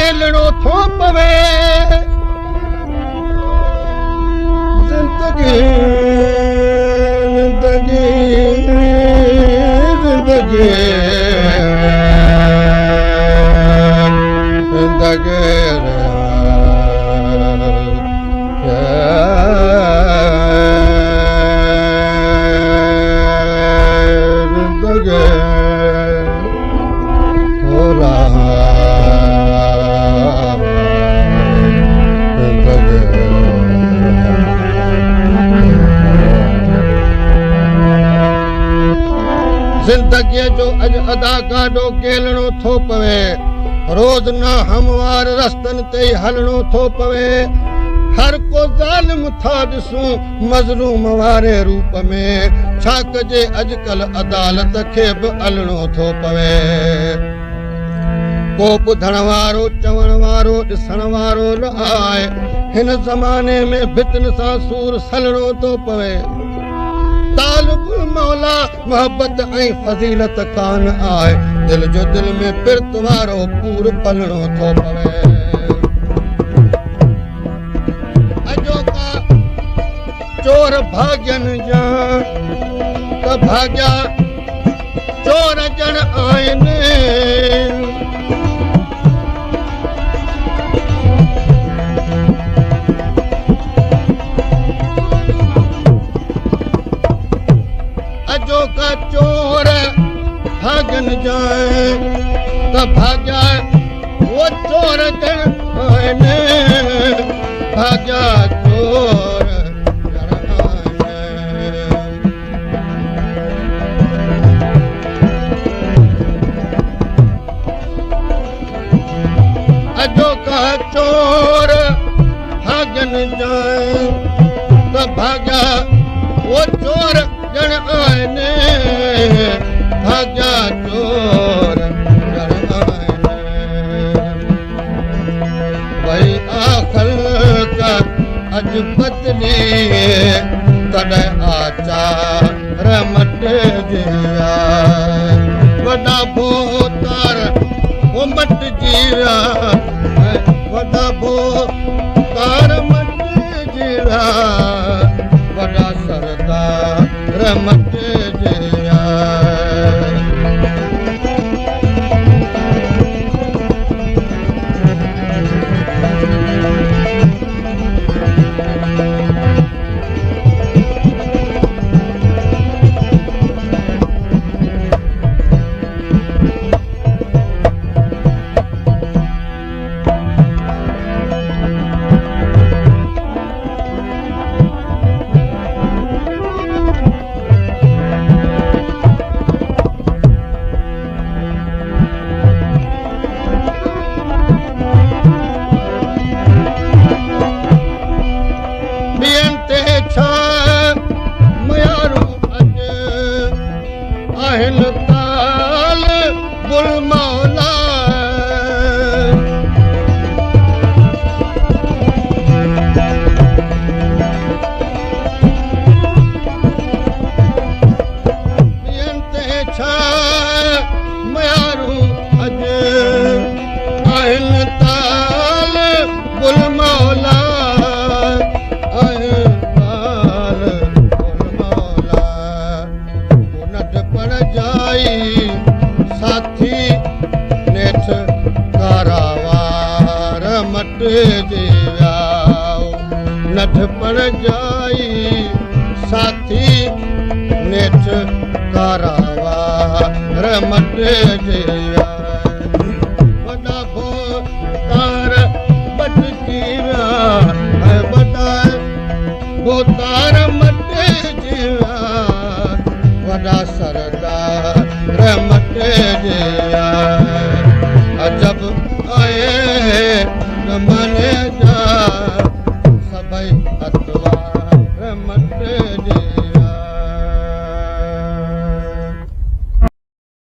केलड़ो थो पवे जिंदगी जिंदगी जिंदगी जिंदगी जिंदगी जो अज अदा गाडो केलणो थो पवे रोज ना हमवार रस्तन ते हलणो थो पवे हर को जालिम था दिसूं मजलूम वारे रूप में छा कजे अजकल अदालत के भी अलणो थो पवे को ॿुधण वारो चवण वारो ॾिसण वारो न आए हिन ज़माने में भितन सां सूर सलणो थो पवे तालिब मौला मोहब्बत ऐं फज़ीलत कान आए दिल जो दिल में पिरत वारो पूर पलणो थो पवे अजोका चोर भाग्यन जा त भाग्या चोर जण आहिनि का चोर भागन जाए त भाग्या वो चोर जन आने भाग्या चोर जन आने अजो का चोर भागन जाए त भाग्या वो चोर जन आने भाग्या चोर जन आने भाई आखल का अज बदली तॾहिं आचार मट जिया वॾा भूतार वो मट जिया वॾा भूतार मट जिया वॾा सरदार मट जिया ताल गुल मौला छा मयारू अज आहिनि ताल गुल मौला साथी नेठ कारावार मट जिया नठ पण जाई साथी नेठ कारावार मट जिया